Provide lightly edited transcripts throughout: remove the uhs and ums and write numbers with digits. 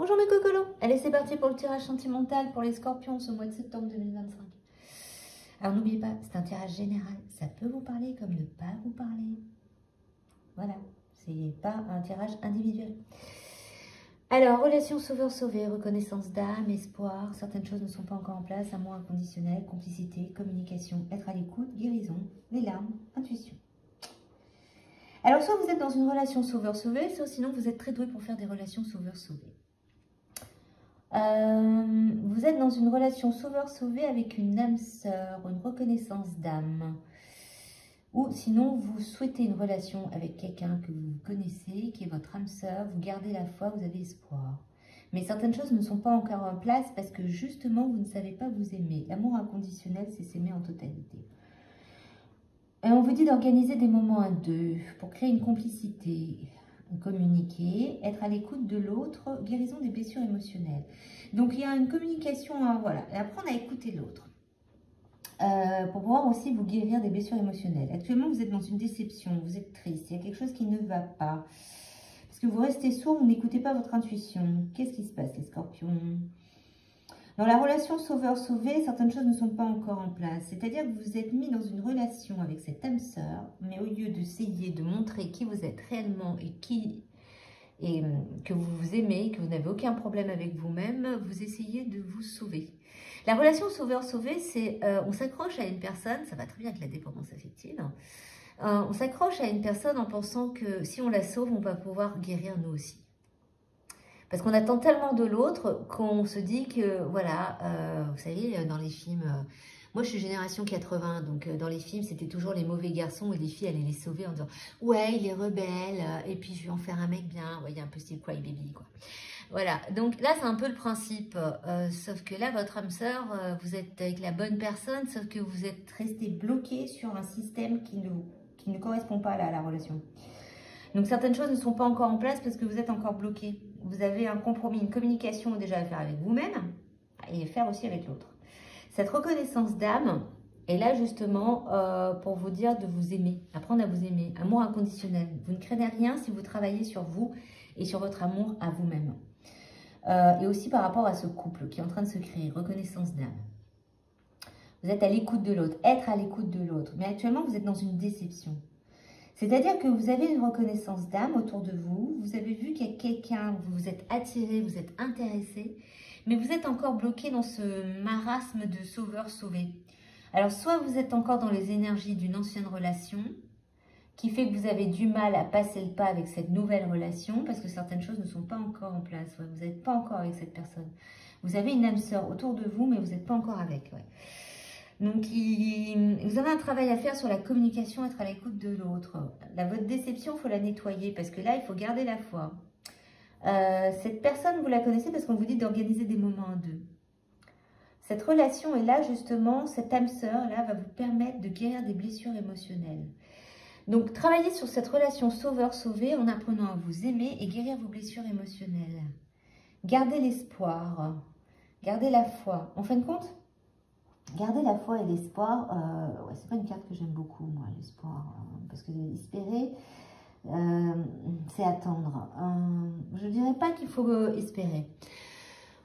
Bonjour mes cocolos. Allez, c'est parti pour le tirage sentimental pour les scorpions ce mois de septembre 2025. Alors n'oubliez pas, c'est un tirage général. Ça peut vous parler comme ne pas vous parler. Voilà, c'est pas un tirage individuel. Alors, relation sauveur-sauvé, reconnaissance d'âme, espoir. Certaines choses ne sont pas encore en place. Amour inconditionnel, complicité, communication, être à l'écoute, guérison, les larmes, intuition. Alors, soit vous êtes dans une relation sauveur-sauvé, soit sinon vous êtes très doué pour faire des relations sauveur-sauvé. Vous êtes dans une relation sauveur-sauvé avec une âme sœur, une reconnaissance d'âme. Ou sinon, vous souhaitez une relation avec quelqu'un que vous connaissez, qui est votre âme sœur, vous gardez la foi, vous avez espoir. Mais certaines choses ne sont pas encore en place parce que justement, vous ne savez pas vous aimer. L'amour inconditionnel, c'est s'aimer en totalité. Et on vous dit d'organiser des moments à deux pour créer une complicité, communiquer, être à l'écoute de l'autre, guérison des blessures émotionnelles. Donc, il y a une communication, voilà, et apprendre à écouter l'autre. Pour pouvoir aussi vous guérir des blessures émotionnelles. Actuellement, vous êtes dans une déception, vous êtes triste, il y a quelque chose qui ne va pas. Parce que vous restez sourd, vous n'écoutez pas votre intuition. Qu'est-ce qui se passe, les scorpions? Dans la relation sauveur-sauvé, certaines choses ne sont pas encore en place. C'est-à-dire que vous êtes mis dans une relation avec cette âme sœur, mais au lieu d'essayer de montrer qui vous êtes réellement et que vous vous aimez, que vous n'avez aucun problème avec vous-même, vous essayez de vous sauver. La relation sauveur-sauvé, c'est on s'accroche à une personne, ça va très bien avec la dépendance affective, on s'accroche à une personne en pensant que si on la sauve, on va pouvoir guérir nous aussi. Parce qu'on attend tellement de l'autre qu'on se dit que, voilà, vous savez, dans les films, moi je suis génération 80, donc dans les films, c'était toujours les mauvais garçons et les filles allaient les sauver en disant « Ouais, il est rebelle, et puis je vais en faire un mec bien. » Vous voyez, un peu style Cry Baby, quoi. Voilà, donc là, c'est un peu le principe. Sauf que là, votre âme sœur, vous êtes avec la bonne personne, sauf que vous êtes resté bloqué sur un système qui ne correspond pas à la relation. Donc, certaines choses ne sont pas encore en place parce que vous êtes encore bloqué. Vous avez un compromis, une communication déjà à faire avec vous-même et faire aussi avec l'autre. Cette reconnaissance d'âme est là justement pour vous dire de vous aimer, apprendre à vous aimer, amour inconditionnel. Vous ne craignez rien si vous travaillez sur vous et sur votre amour à vous-même. Et aussi par rapport à ce couple qui est en train de se créer, reconnaissance d'âme. Vous êtes à l'écoute de l'autre, être à l'écoute de l'autre. Mais actuellement, vous êtes dans une déception. C'est-à-dire que vous avez une reconnaissance d'âme autour de vous. Vous avez vu qu'il y a quelqu'un, vous vous êtes attiré, vous êtes intéressé. Mais vous êtes encore bloqué dans ce marasme de sauveur-sauvé. Alors, soit vous êtes encore dans les énergies d'une ancienne relation, qui fait que vous avez du mal à passer le pas avec cette nouvelle relation parce que certaines choses ne sont pas encore en place. Ouais, vous n'êtes pas encore avec cette personne. Vous avez une âme sœur autour de vous, mais vous n'êtes pas encore avec. Ouais. Donc, vous avez un travail à faire sur la communication, être à l'écoute de l'autre. Votre déception, il faut la nettoyer parce que là, il faut garder la foi. Cette personne, vous la connaissez parce qu'on vous dit d'organiser des moments à deux. Cette relation est là, justement, cette âme sœur, là, va vous permettre de guérir des blessures émotionnelles. Donc, travaillez sur cette relation sauveur-sauvé en apprenant à vous aimer et guérir vos blessures émotionnelles. Gardez l'espoir, gardez la foi. En fin de compte, garder la foi et l'espoir, ouais, c'est pas une carte que j'aime beaucoup, moi, l'espoir. Parce que espérer, c'est attendre. Je dirais pas qu'il faut espérer.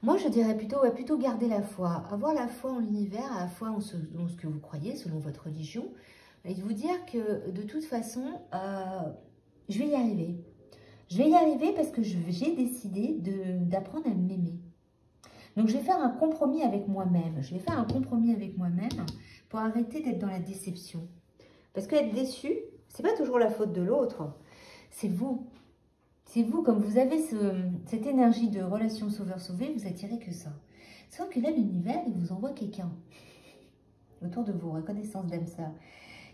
Moi, je dirais plutôt, ouais, plutôt garder la foi. Avoir la foi en l'univers, à la fois en ce que vous croyez, selon votre religion, et de vous dire que de toute façon, je vais y arriver. Je vais y arriver parce que j'ai décidé d'apprendre à m'aimer. Donc, je vais faire un compromis avec moi-même. Je vais faire un compromis avec moi-même pour arrêter d'être dans la déception. Parce qu'être déçu, ce n'est pas toujours la faute de l'autre. C'est vous. C'est vous, comme vous avez cette énergie de relation sauveur-sauvé, vous attirez que ça. Sauf que là, l'univers, il vous envoie quelqu'un autour de vous, reconnaissance d'âme sœur,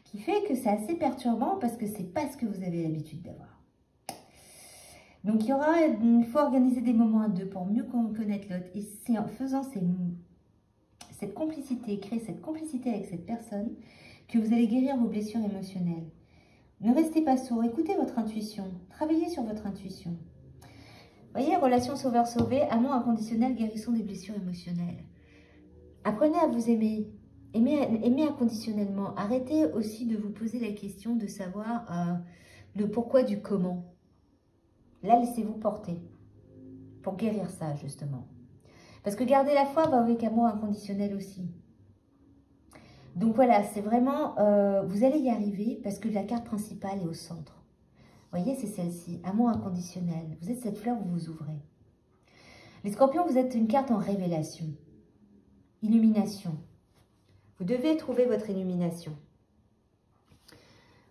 qui fait que c'est assez perturbant parce que c'est pas ce que vous avez l'habitude d'avoir. Donc, il faut organiser des moments à deux pour mieux connaître l'autre. Et c'est en faisant cette complicité, créer cette complicité avec cette personne, que vous allez guérir vos blessures émotionnelles. Ne restez pas sourd, écoutez votre intuition, travaillez sur votre intuition. Vous voyez, relation sauveur-sauvé, amour inconditionnel, guérison des blessures émotionnelles. Apprenez à vous aimer. Aimez inconditionnellement. Arrêtez aussi de vous poser la question de savoir le pourquoi du comment. Là, laissez-vous porter. pour guérir ça, justement. Parce que garder la foi va avec amour inconditionnel aussi. Donc voilà, c'est vraiment, vous allez y arriver parce que la carte principale est au centre. Vous voyez, c'est celle-ci, amour inconditionnel. Vous êtes cette fleur où vous ouvrez. Les scorpions, vous êtes une carte en révélation. Illumination. Vous devez trouver votre illumination.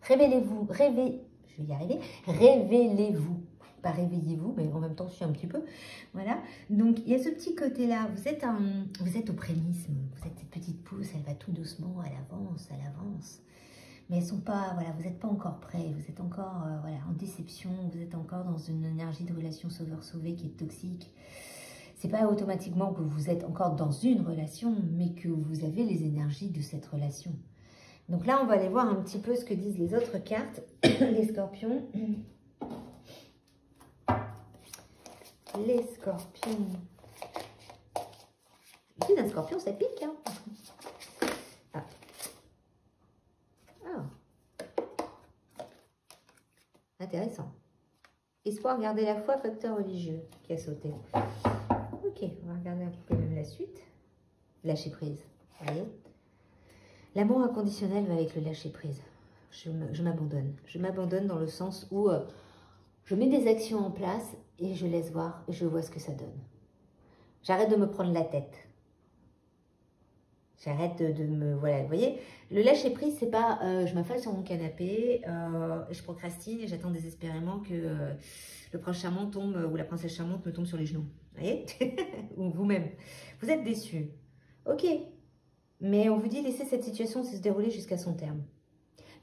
Révélez-vous, je vais y arriver, révélez-vous. Pas réveillez-vous, mais en même temps, je suis un petit peu. Voilà. Donc, il y a ce petit côté-là. Vous êtes au prémisme. Vous êtes cette petite pousse, elle va tout doucement, elle avance, elle avance. Mais elles sont pas, voilà, vous n'êtes pas encore prêts. Vous êtes encore voilà, en déception. Vous êtes encore dans une énergie de relation sauveur-sauvé qui est toxique. C'est pas automatiquement que vous êtes encore dans une relation, mais que vous avez les énergies de cette relation. Donc là, on va aller voir un petit peu ce que disent les autres cartes, les scorpions. Les scorpions. L'idée d'un scorpion, ça pique. Hein. Ah. Ah. Intéressant. Espoir, garder la foi, facteur religieux qui a sauté. Ok, on va regarder un petit peu même la suite. Lâcher prise. Vous voyez, l'amour inconditionnel va avec le lâcher prise. Je m'abandonne. Je m'abandonne dans le sens où je mets des actions en place et je laisse voir et je vois ce que ça donne. J'arrête de me prendre la tête. J'arrête de me... Voilà, vous voyez, le lâcher prise, c'est pas je m'affale sur mon canapé, et je procrastine et j'attends désespérément que le prince charmant tombe ou la princesse charmante me tombe sur les genoux. Vous voyez? Ou vous-même. Vous êtes déçu. Ok. Mais on vous dit, laissez cette situation se dérouler jusqu'à son terme.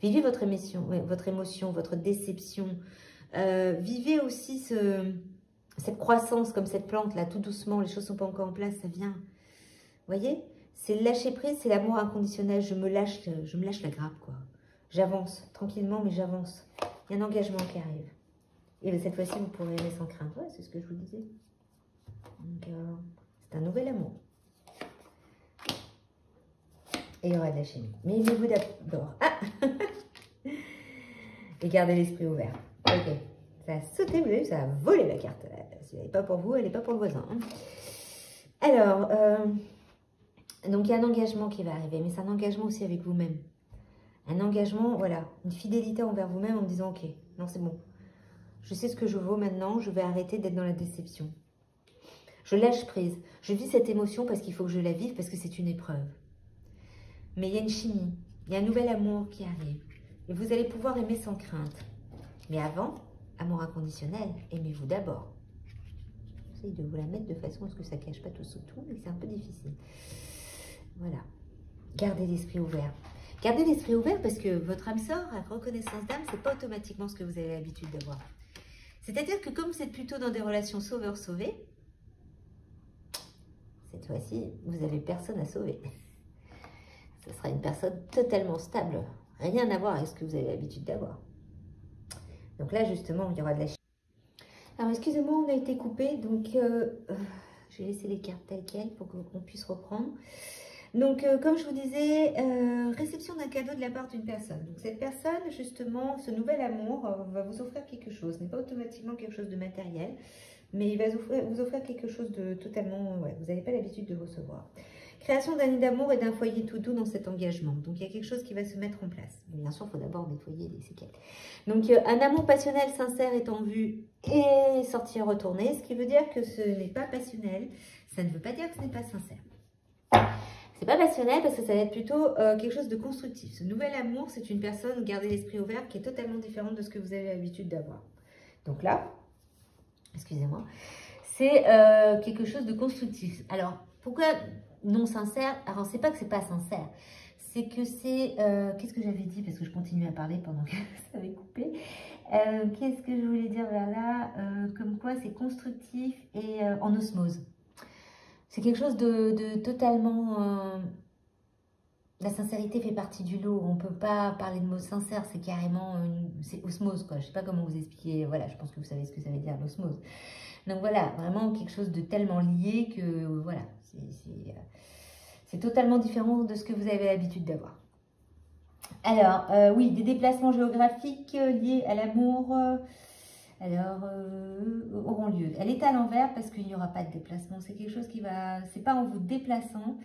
Vivez votre émotion, votre déception. Vivez aussi cette croissance comme cette plante-là, tout doucement. Les choses ne sont pas encore en place, ça vient. Vous voyez? C'est le lâcher prise, c'est l'amour inconditionnel. Je me lâche la grappe, quoi. J'avance, tranquillement, mais j'avance. Il y a un engagement qui arrive. Et cette fois-ci, vous pourrez aimer sans crainte. Ouais, c'est ce que je vous disais. Donc, c'est un nouvel amour. Et il y aura de la chimie. Mais aimez-vous d'abord. Ah et gardez l'esprit ouvert. Ok. Ça a sauté, vous avez vu, ça a volé la carte. Si elle n'est pas pour vous, elle n'est pas pour le voisin. Hein. Alors, donc il y a un engagement qui va arriver, mais c'est un engagement aussi avec vous-même. Un engagement, voilà, une fidélité envers vous-même en me disant, ok, non c'est bon. Je sais ce que je vaux maintenant, je vais arrêter d'être dans la déception. Je lâche prise. Je vis cette émotion parce qu'il faut que je la vive, parce que c'est une épreuve. Mais il y a une chimie, il y a un nouvel amour qui arrive. Et vous allez pouvoir aimer sans crainte. Mais avant, amour inconditionnel, aimez-vous d'abord. J'essaie de vous la mettre de façon à ce que ça ne cache pas tout sous tout, mais c'est un peu difficile. Voilà. Gardez l'esprit ouvert. Gardez l'esprit ouvert parce que votre âme sœur, à reconnaissance d'âme, ce n'est pas automatiquement ce que vous avez l'habitude d'avoir. C'est-à-dire que comme vous êtes plutôt dans des relations sauveur-sauvé, cette fois-ci, vous n'avez personne à sauver. Ce sera une personne totalement stable. Rien à voir avec ce que vous avez l'habitude d'avoir. Donc là, justement, il y aura de la chimie. Alors, excusez-moi, on a été coupé. Donc, je vais laisser les cartes telles quelles pour qu'on puisse reprendre. Donc, comme je vous disais, réception d'un cadeau de la part d'une personne. Donc, cette personne, justement, ce nouvel amour va vous offrir quelque chose. Ce n'est pas automatiquement quelque chose de matériel, mais il va vous offrir quelque chose de totalement... Ouais, vous n'avez pas l'habitude de recevoir. Création d'un nid d'amour et d'un foyer tout doux dans cet engagement. Donc, il y a quelque chose qui va se mettre en place. Mais bien sûr, il faut d'abord nettoyer les séquelles. Donc, un amour passionnel, sincère est en vue et sortir retourner. Ce qui veut dire que ce n'est pas passionnel. Ça ne veut pas dire que ce n'est pas sincère. C'est pas passionnel parce que ça va être plutôt quelque chose de constructif. Ce nouvel amour, c'est une personne, gardez l'esprit ouvert, qui est totalement différente de ce que vous avez l'habitude d'avoir. Donc là, excusez-moi, c'est quelque chose de constructif. Alors, pourquoi non sincère? Alors, c'est pas que c'est pas sincère. C'est que c'est... Qu'est-ce que j'avais dit? Parce que je continue à parler pendant que ça avait coupé. Qu'est-ce que je voulais dire vers là? Comme quoi c'est constructif et en osmose. C'est quelque chose de totalement... la sincérité fait partie du lot. On ne peut pas parler de mots sincères. C'est carrément... c'est osmose, quoi. Je ne sais pas comment vous expliquer. Voilà, je pense que vous savez ce que ça veut dire, l'osmose. Donc voilà, vraiment quelque chose de tellement lié que... Voilà, c'est totalement différent de ce que vous avez l'habitude d'avoir. Alors, oui, des déplacements géographiques liés à l'amour... alors, auront lieu. Elle est à l'envers parce qu'il n'y aura pas de déplacement. C'est quelque chose qui va... C'est pas en vous déplaçant.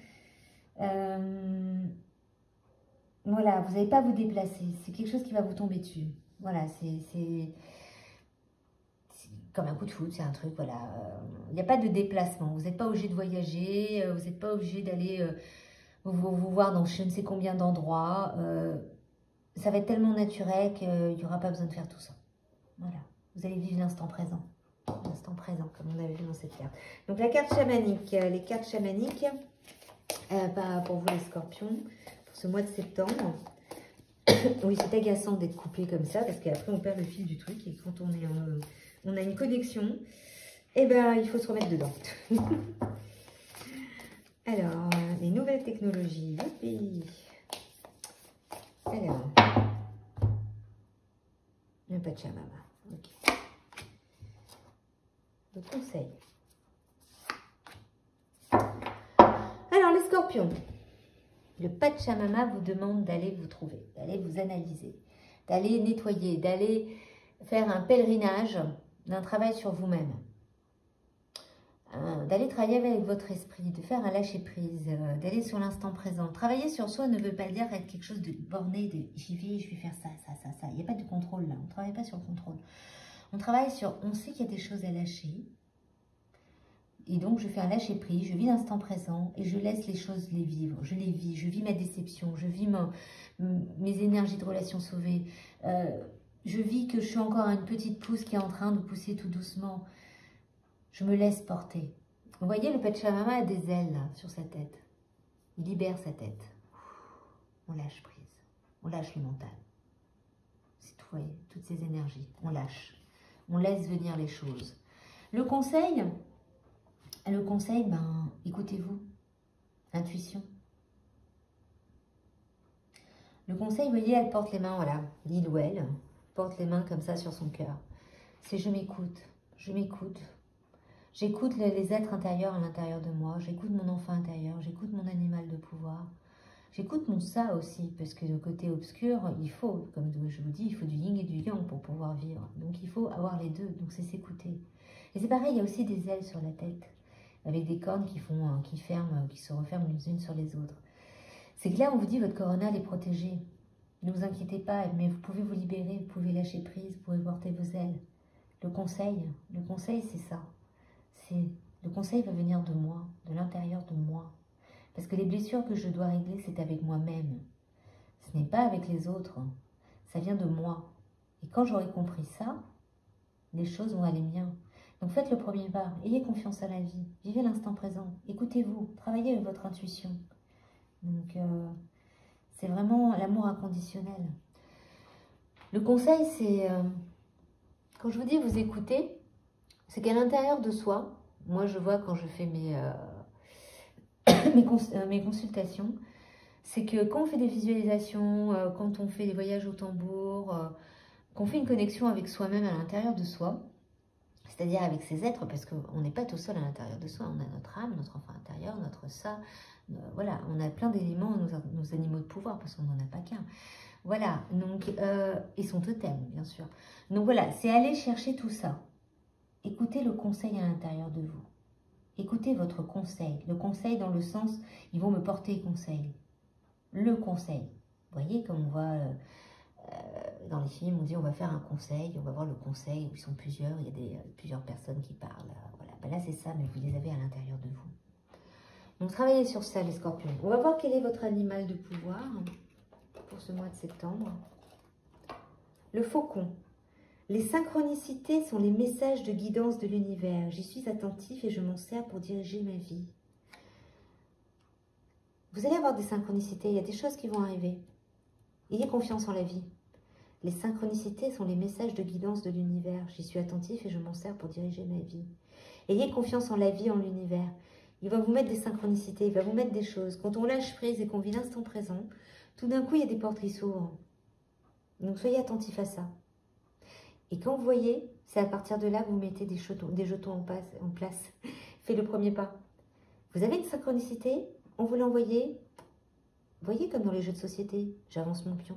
Voilà, vous n'allez pas vous déplacer. C'est quelque chose qui va vous tomber dessus. Voilà, c'est comme un coup de foot, c'est un truc, voilà. Il n'y a pas de déplacement. Vous n'êtes pas obligé de voyager. Vous n'êtes pas obligé d'aller vous voir dans je ne sais combien d'endroits. Ça va être tellement naturel qu'il n'y aura pas besoin de faire tout ça. Voilà. Vous allez vivre l'instant présent. L'instant présent, comme on avait vu dans cette carte. Donc, la carte chamanique. Les cartes chamaniques, pour vous les scorpions, pour ce mois de septembre. Oui, c'est agaçant d'être couplé comme ça, parce qu'après, on perd le fil du truc. Et quand on a une connexion, eh ben, il faut se remettre dedans. Alors, les nouvelles technologies. Youpi. Alors, le Pachamama. Ok. Le conseil. Alors, les scorpions. Le Pachamama vous demande d'aller vous trouver, d'aller vous analyser, d'aller nettoyer, d'aller faire un pèlerinage d'un travail sur vous-même. D'aller travailler avec votre esprit, de faire un lâcher-prise, d'aller sur l'instant présent. Travailler sur soi ne veut pas dire être quelque chose de borné, de j'y vais, je vais faire ça, ça, ça, ça. Il n'y a pas de contrôle là, on ne travaille pas sur le contrôle. On travaille sur, on sait qu'il y a des choses à lâcher. Et donc, je fais un lâcher-prise, je vis l'instant présent et je laisse les choses les vivre. Je les vis, je vis ma déception, je vis mes énergies de relations sauvées. Je vis que je suis encore une petite pousse qui est en train de pousser tout doucement. Je me laisse porter. Vous voyez, le Pachamama a des ailes là, sur sa tête. Il libère sa tête. On lâche prise. On lâche le mental. C'est tout, vous voyez, toutes ces énergies. On lâche. On laisse venir les choses. Le conseil, ben, écoutez-vous. Intuition. Le conseil, vous voyez, elle porte les mains, voilà, l'île ou elle porte les mains comme ça sur son cœur. C'est je m'écoute. Je m'écoute. J'écoute les êtres intérieurs à l'intérieur de moi, j'écoute mon enfant intérieur, j'écoute mon animal de pouvoir, j'écoute mon ça aussi, parce que le côté obscur, il faut, comme je vous dis, il faut du yin et du yang pour pouvoir vivre. Donc il faut avoir les deux, donc c'est s'écouter. Et c'est pareil, il y a aussi des ailes sur la tête, avec des cornes qui ferment, qui se referment les unes sur les autres. C'est que là, on vous dit, votre coronal est protégé. Ne vous inquiétez pas, mais vous pouvez vous libérer, vous pouvez lâcher prise, vous pouvez porter vos ailes. Le conseil, c'est ça. Le conseil va venir de moi, de l'intérieur de moi. Parce que les blessures que je dois régler, c'est avec moi-même. Ce n'est pas avec les autres. Ça vient de moi. Et quand j'aurai compris ça, les choses vont aller bien. Donc faites le premier pas. Ayez confiance à la vie. Vivez l'instant présent. Écoutez-vous. Travaillez avec votre intuition. Donc c'est vraiment l'amour inconditionnel. Le conseil, c'est... quand je vous dis vous écoutez, c'est qu'à l'intérieur de soi, moi je vois quand je fais mes consultations, c'est que quand on fait des visualisations, quand on fait des voyages au tambour, qu'on fait une connexion avec soi-même à l'intérieur de soi, c'est-à-dire avec ses êtres, parce qu'on n'est pas tout seul à l'intérieur de soi, on a notre âme, notre enfant intérieur, notre ça, voilà, on a plein d'éléments, nos animaux de pouvoir, parce qu'on n'en a pas qu'un. Voilà, donc, et son totem, bien sûr. Donc voilà, c'est aller chercher tout ça. Écoutez le conseil à l'intérieur de vous. Écoutez votre conseil. Le conseil dans le sens, ils vont me porter conseil. Le conseil. Vous voyez, comme on voit dans les films, on dit on va faire un conseil, on va voir le conseil où ils sont plusieurs, il y a plusieurs personnes qui parlent. Voilà. Ben là, c'est ça, mais vous les avez à l'intérieur de vous. Donc, travaillez sur ça, les scorpions. On va voir quel est votre animal de pouvoir pour ce mois de septembre. Le faucon. Les synchronicités sont les messages de guidance de l'univers. J'y suis attentif et je m'en sers pour diriger ma vie. Vous allez avoir des synchronicités, il y a des choses qui vont arriver. Ayez confiance en la vie. Les synchronicités sont les messages de guidance de l'univers. J'y suis attentif et je m'en sers pour diriger ma vie. Ayez confiance en la vie, en l'univers. Il va vous mettre des synchronicités, il va vous mettre des choses. Quand on lâche prise et qu'on vit l'instant présent, tout d'un coup, il y a des portes qui s'ouvrent. Donc, soyez attentifs à ça. Et quand vous voyez, c'est à partir de là que vous mettez des jetons en place. Faites le premier pas. Vous avez une synchronicité, on vous l'a envoyé. Vous voyez comme dans les jeux de société, j'avance mon pion.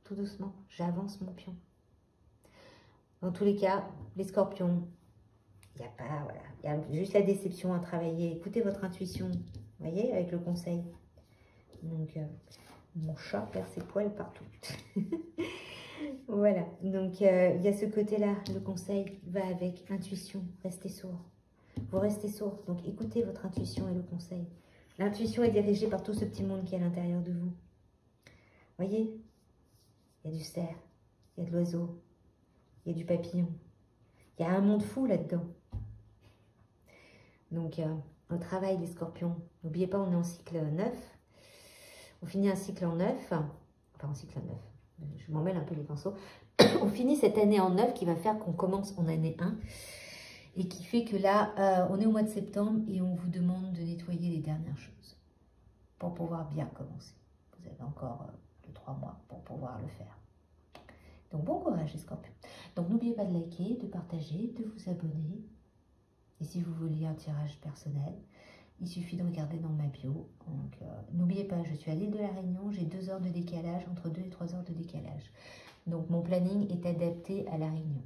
Tout doucement, j'avance mon pion. Dans tous les cas, les scorpions, il n'y a pas, voilà, il y a juste la déception à travailler. Écoutez votre intuition, vous voyez, avec le conseil. Donc, mon chat perd ses poils partout. Voilà, donc il y a ce côté-là, le conseil va avec intuition, restez sourd. Vous restez sourd, donc écoutez votre intuition et le conseil. L'intuition est dirigée par tout ce petit monde qui est à l'intérieur de vous. Voyez, il y a du cerf, il y a de l'oiseau, il y a du papillon. Il y a un monde fou là-dedans. Donc, on travaille les scorpions. N'oubliez pas, on est en cycle 9. On finit un cycle en 9. Enfin, en cycle 9. Je m'en mêle un peu les pinceaux. On finit cette année en 9 qui va faire qu'on commence en année 1. Et qui fait que là, on est au mois de septembre et on vous demande de nettoyer les dernières choses pour pouvoir bien commencer. Vous avez encore 2-3 mois pour pouvoir le faire. Donc, bon courage les scorpions. Donc, n'oubliez pas de liker, de partager, de vous abonner. Et si vous voulez un tirage personnel, il suffit de regarder dans ma bio. Donc, n'oubliez pas, je suis à l'île de la Réunion, j'ai 2 heures de décalage, entre 2 et 3 heures de décalage. Donc, mon planning est adapté à la Réunion.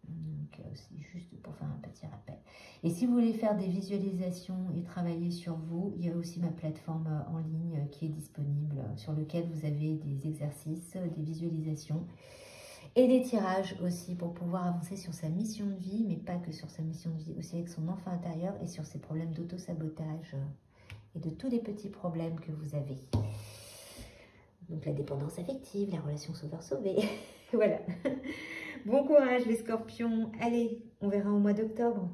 Donc, c'est juste pour faire un petit rappel. Et si vous voulez faire des visualisations et travailler sur vous, il y a aussi ma plateforme en ligne qui est disponible, sur lequel vous avez des exercices, des visualisations et des tirages aussi pour pouvoir avancer sur sa mission de vie, mais pas que sur sa mission de vie, aussi avec son enfant intérieur et sur ses problèmes d'auto-sabotage et de tous les petits problèmes que vous avez. Donc la dépendance affective, la relation sauveur-sauvé. Voilà. Bon courage les scorpions. Allez, on verra au mois d'octobre.